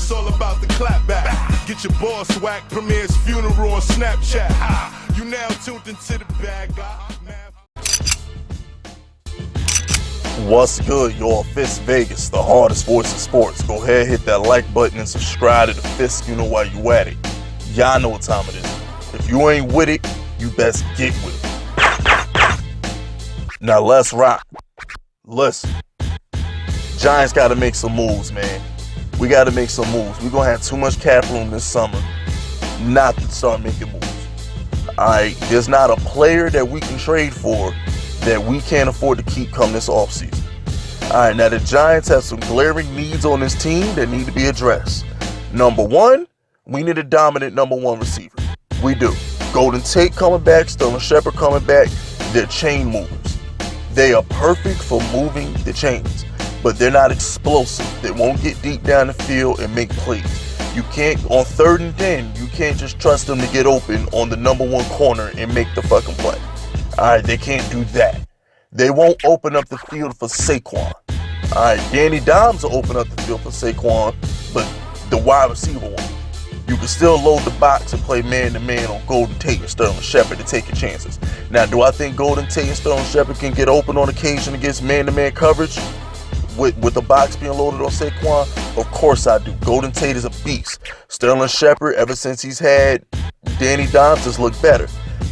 it's all about the clap back. Get your boss whacked, Premier's funeral on Snapchat. You now tuned into the bag. What's good, y'all? Fisk Vegas, the hardest voice in sports. Go ahead, hit that like button and subscribe to the Fisk. You know why you at it. Y'all know what time it is. If you ain't with it, you best get with it. Now let's rock. Listen, Giants got to make some moves, man. We got to make some moves. We're going to have too much cap room this summer not to start making moves. All right, there's not a player that we can trade for that we can't afford to keep come this offseason. All right, now the Giants have some glaring needs on this team that need to be addressed. Number one, we need a dominant number one receiver. We do. Golden Tate coming back, Sterling Shepard coming back. They're chain movers. They are perfect for moving the chains, but they're not explosive. They won't get deep down the field and make plays. You can't, on 3rd and 10, you can't just trust them to get open on the number one corner and make the fucking play. All right, they can't do that. They won't open up the field for Saquon. All right, Danny Dimes will open up the field for Saquon, but the wide receiver won't. You can still load the box and play man-to-man on Golden Tate and Sterling Shepard to take your chances. Now, do I think Golden Tate and Sterling Shepard can get open on occasion against man-to-man coverage with the box being loaded on Saquon? Of course I do. Golden Tate is a beast. Sterling Shepard, ever since he's had Danny Dimes, has looked better.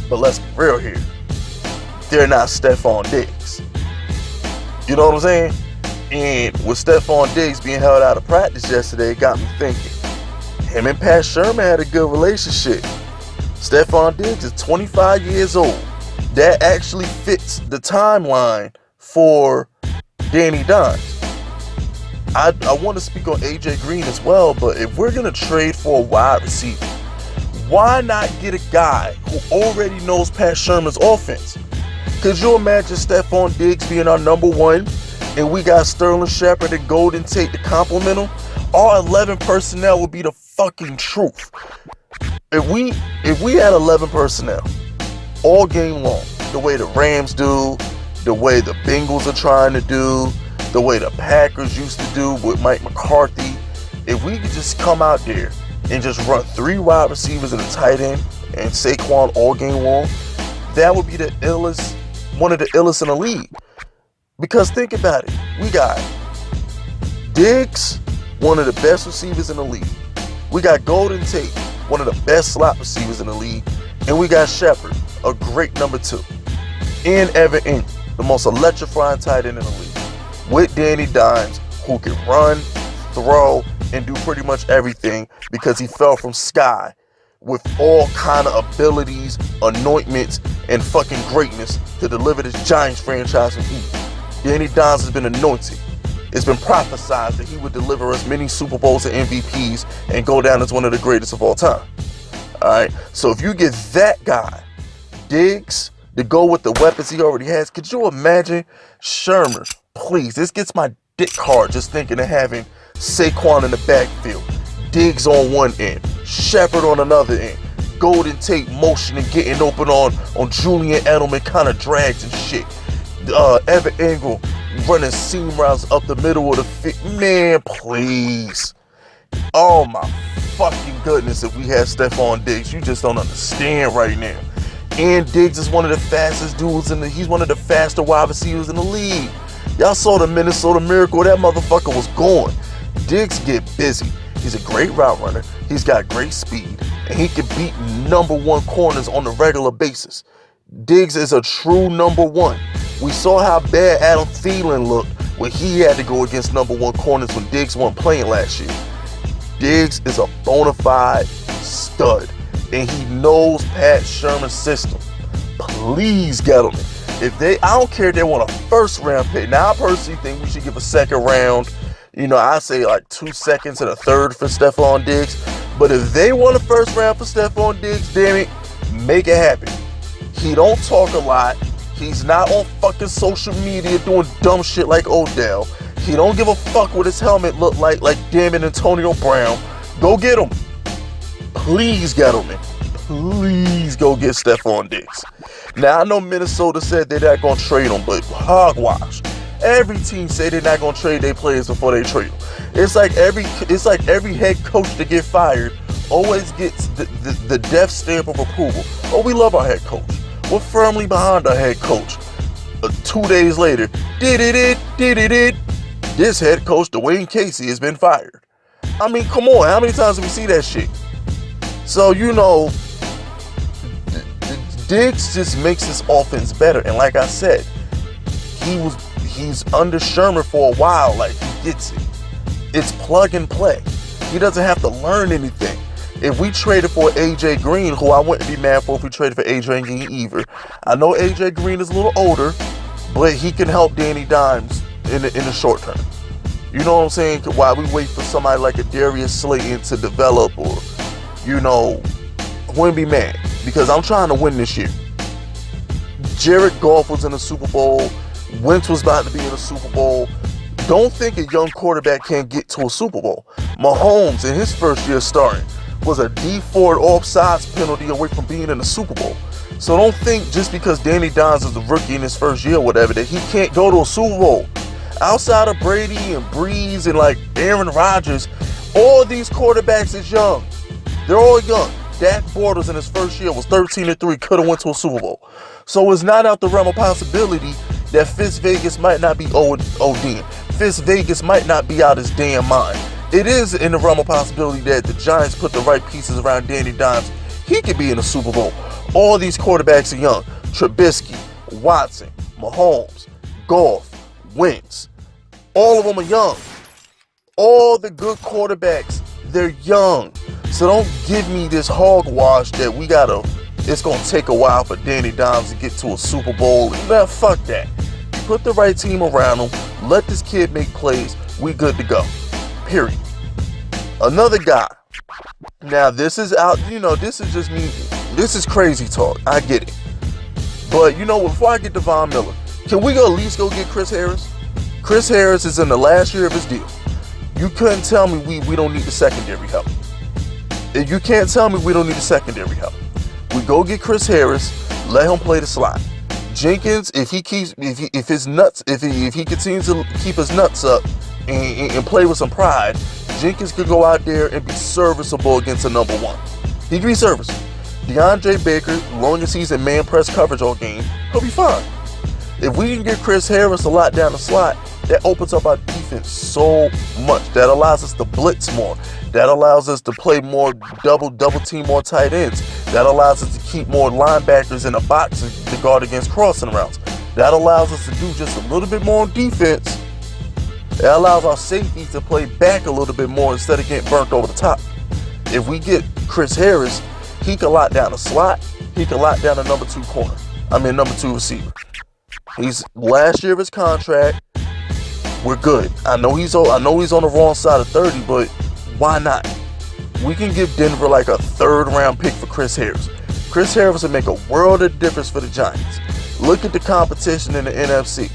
But let's be real here. They're not Stephon Diggs. You know what I'm saying? And with Stephon Diggs being held out of practice yesterday, it got me thinking. Him and Pat Sherman had a good relationship. Stephon Diggs is 25 years old. That actually fits the timeline for Danny Dimes. I want to speak on AJ Green as well, but if we're going to trade for a wide receiver, why not get a guy who already knows Pat Sherman's offense? Could you imagine Stephon Diggs being our number one and we got Sterling Shepard and Golden Tate to complement him? Our 11 personnel would be the fucking truth. If we had 11 personnel all game long, the way the Rams do, the way the Bengals are trying to do, the way the Packers used to do with Mike McCarthy, if we could just come out there and just run 3 wide receivers and a tight end and Saquon all game long, that would be the illest, one of the illest in the league. Because think about it, we got Diggs, one of the best receivers in the league. We got Golden Tate, one of the best slot receivers in the league. And we got Shepard, a great number 2. And Evan Ingram, the most electrifying tight end in the league. With Danny Dimes, who can run, throw, and do pretty much everything because he fell from sky with all kind of abilities, anointments, and fucking greatness to deliver this Giants franchise from Eden. Danny Dimes has been anointed. It's been prophesied that he would deliver us many Super Bowls and MVPs and go down as one of the greatest of all time. All right, so if you get that guy, Diggs, to go with the weapons he already has, could you imagine Sherman? Please, this gets my dick hard just thinking of having Saquon in the backfield, Diggs on one end, Shepard on another end, Golden Tate motioning, getting open on Julian Edelman kind of drags and shit. Evan Ingram running seam routes up the middle of the field. Man, please. Oh my fucking goodness, if we had Stephon Diggs, you just don't understand right now. And Diggs is one of the fastest dudes he's one of the faster wide receivers in the league. Y'all saw the Minnesota Miracle, that motherfucker was gone. Diggs get busy. He's a great route runner. He's got great speed. And he can beat number one corners on a regular basis. Diggs is a true number one. We saw how bad Adam Thielen looked when he had to go against number one corners when Diggs wasn't playing last year. Diggs is a bona fide stud. And he knows Pat Sherman's system. Please get him. I don't care if they want a first round pick. Now, I personally think we should give a second round. You know, I say like 2 seconds and a third for Stephon Diggs. But if they want a first round for Stephon Diggs, damn it, make it happen. He don't talk a lot. He's not on fucking social media doing dumb shit like Odell. He don't give a fuck what his helmet look like damn it, Antonio Brown. Go get him. Please get him, man. Please go get Stephon Diggs. Now, I know Minnesota said they're not going to trade him, but hogwash. Every team say they're not gonna trade their players before they trade them. It's like every head coach to get fired always gets the death stamp of approval. Oh, we love our head coach. We're firmly behind our head coach. 2 days later, this head coach, Dwayne Casey, has been fired. I mean, come on, how many times do we see that shit? So, Diggs just makes this offense better. And like I said, he's under Sherman for a while. Like, he gets it. It's plug and play. He doesn't have to learn anything. If we traded for AJ Green, who I wouldn't be mad for if we traded for AJ Green either. I know AJ Green is a little older, but he can help Danny Dimes in the short term. You know what I'm saying? While we wait for somebody like a Darius Slayton to develop, or, wouldn't be mad, because I'm trying to win this year. Jared Goff was in the Super Bowl. Wentz was about to be in the Super Bowl. Don't think a young quarterback can't get to a Super Bowl. Mahomes, in his first year starting, was a D4 offsides penalty away from being in the Super Bowl. So don't think just because Danny Dimes is a rookie in his first year or whatever that he can't go to a Super Bowl. Outside of Brady and Breeze and like Aaron Rodgers, all these quarterbacks is young. They're all young. Dak Bortles in his first year was 13-3, could have went to a Super Bowl. So it's not out the realm of possibility that Fisk Vegas might not be ODing. Fisk Vegas might not be out his damn mind. It is in the realm of possibility that the Giants put the right pieces around Danny Dimes. He could be in the Super Bowl. All these quarterbacks are young. Trubisky, Watson, Mahomes, Goff, Wentz. All of them are young. All the good quarterbacks, they're young. So don't give me this hogwash that it's going to take a while for Danny Dimes to get to a Super Bowl. Nah, fuck that. You put the right team around him. Let this kid make plays. We good to go. Period. Another guy. Now, this is out, this is just me. This is crazy talk. I get it. But, before I get to Von Miller, can we at least go get Chris Harris? Chris Harris is in the last year of his deal. You couldn't tell me we don't need the secondary help. You can't tell me we don't need the secondary help. We go get Chris Harris, let him play the slot. Jenkins, if he continues to keep his nuts up and play with some pride, Jenkins could go out there and be serviceable against a number one. He can be serviceable. DeAndre Baker, as long as he's in man press coverage all game, he'll be fine. If we can get Chris Harris a lot down the slot, that opens up our defense so much. That allows us to blitz more. That allows us to play more double team more tight ends. That allows us to keep more linebackers in the box to guard against crossing routes. That allows us to do just a little bit more on defense. That allows our safeties to play back a little bit more instead of getting burnt over the top. If we get Chris Harris, he can lock down the slot. He can lock down the number two receiver. He's last year of his contract. We're good. I know he's on the wrong side of 30, but why not? We can give Denver like a third-round pick for Chris Harris. Chris Harris would make a world of difference for the Giants. Look at the competition in the NFC.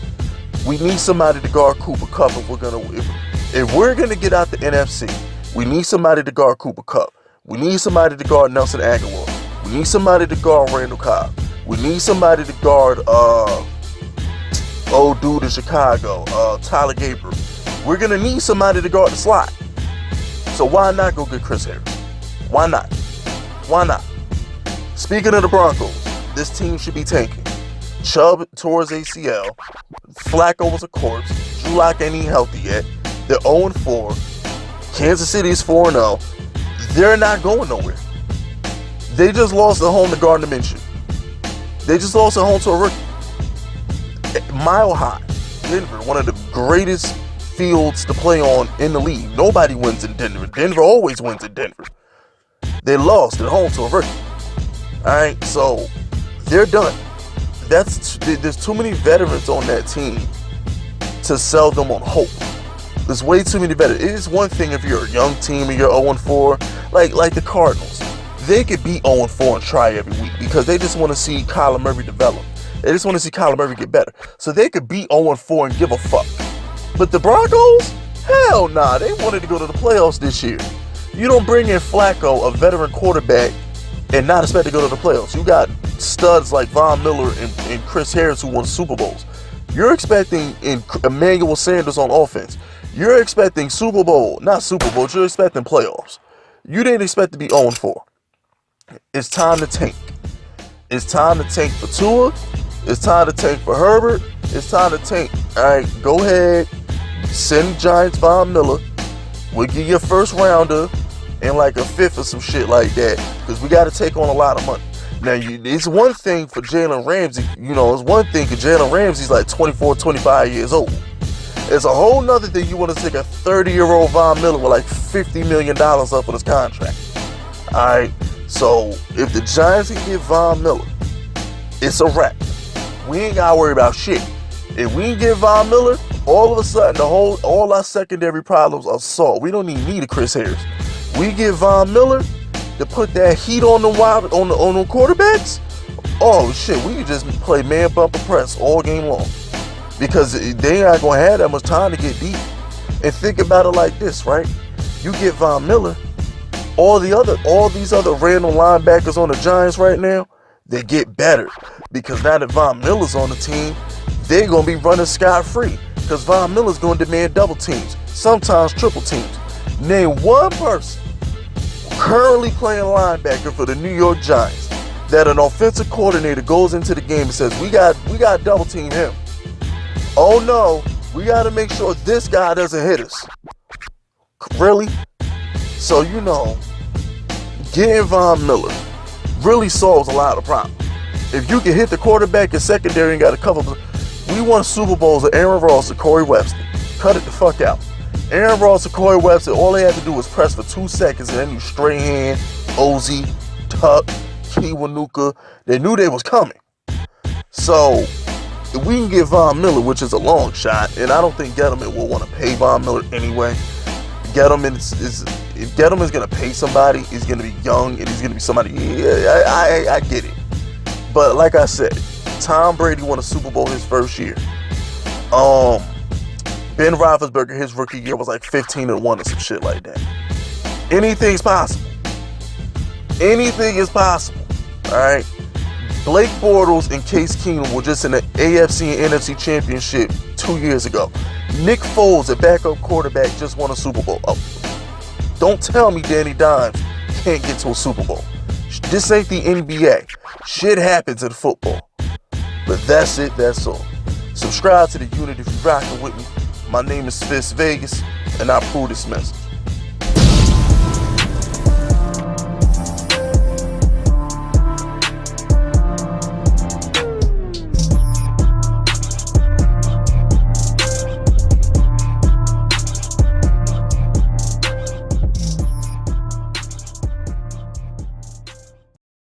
We need somebody to guard Cooper Kupp if we're gonna get out the NFC. We need somebody to guard Cooper Kupp. We need somebody to guard Nelson Aguilar. We need somebody to guard Randall Cobb. We need somebody to guard old dude in Chicago, Tyler Gabriel. We're gonna need somebody to guard the slot. So why not go get Chris Harris? Why not? Why not? Speaking of the Broncos, this team should be tanking. Chubb tore his ACL. Flacco was a corpse. Drew Lock ain't even healthy yet. They're 0-4. Kansas City is 4-0. They're not going nowhere. They just lost at home to Gardner Minshew. They just lost at home to a rookie. Mile High, Denver, one of the greatest fields to play on in the league. Nobody wins in Denver. Denver always wins in Denver. They lost at home to a rookie. Alright, so they're done. There's too many veterans on that team to sell them on hope. There's way too many veterans. It is one thing if you're a young team and you're 0-4, like the Cardinals. They could be 0-4 and try every week because they just want to see Kyler Murray develop. They just want to see Kyler Murray get better. So they could be 0-4 and give a fuck. But the Broncos? Hell nah. They wanted to go to the playoffs this year. You don't bring in Flacco, a veteran quarterback, and not expect to go to the playoffs. You got studs like Von Miller and Chris Harris who won Super Bowls. You're expecting Emmanuel Sanders on offense. You're expecting not Super Bowl, you're expecting playoffs. You didn't expect to be 0-4. It's time to tank. It's time to tank for Tua. It's time to tank for Herbert. It's time to tank. All right, go ahead. Send Giants Von Miller. We'll give you a first rounder and like a fifth or some shit like that, because we got to take on a lot of money. Now, it's one thing for Jalen Ramsey. It's one thing because Jalen Ramsey's like 24, 25 years old. It's a whole nother thing you want to take a 30-year-old Von Miller with like $50 million up on his contract. All right. So if the Giants can get Von Miller, it's a wrap. We ain't got to worry about shit. If we can get Von Miller, all of a sudden all our secondary problems are solved. We don't even need a Chris Harris. We get Von Miller to put that heat on the quarterbacks. Oh shit, we can just play man bumper press all game long, because they ain't gonna have that much time to get deep. And think about it like this, right? You get Von Miller, all these other random linebackers on the Giants right now, they get better, because now that Von Miller's on the team, they're gonna be running scot-free, because Von Miller's gonna demand double teams, sometimes triple teams. Name one person currently playing linebacker for the New York Giants that an offensive coordinator goes into the game and says, we got double team him. Oh no, we got to make sure this guy doesn't hit us. Really? So, getting Von Miller really solves a lot of problems. If you can hit the quarterback and secondary and got a couple, we won Super Bowls with Aaron Ross and Corey Webster. Cut it the fuck out. Aaron Ross and Corey Webster, all they had to do was press for 2 seconds, and then you straight hand, Ozzie, Tuck, Kiwanuka. They knew they was coming. So, if we can get Von Miller, which is a long shot, and I don't think Gettleman will want to pay Von Miller anyway. If Gettleman is going to pay somebody, he's going to be young, and he's going to be somebody, I get it. But like I said, Tom Brady won a Super Bowl his first year. Ben Roethlisberger, his rookie year, was like 15-1 or some shit like that. Anything's possible. Anything is possible. All right. Blake Bortles and Case Keenum were just in the AFC and NFC championship 2 years ago. Nick Foles, a backup quarterback, just won a Super Bowl. Oh, don't tell me Danny Dimes can't get to a Super Bowl. This ain't the NBA. Shit happens in football. But that's it. That's all. Subscribe to the unit if you're rocking with me. My name is Fisk Vegas, and I approve this message.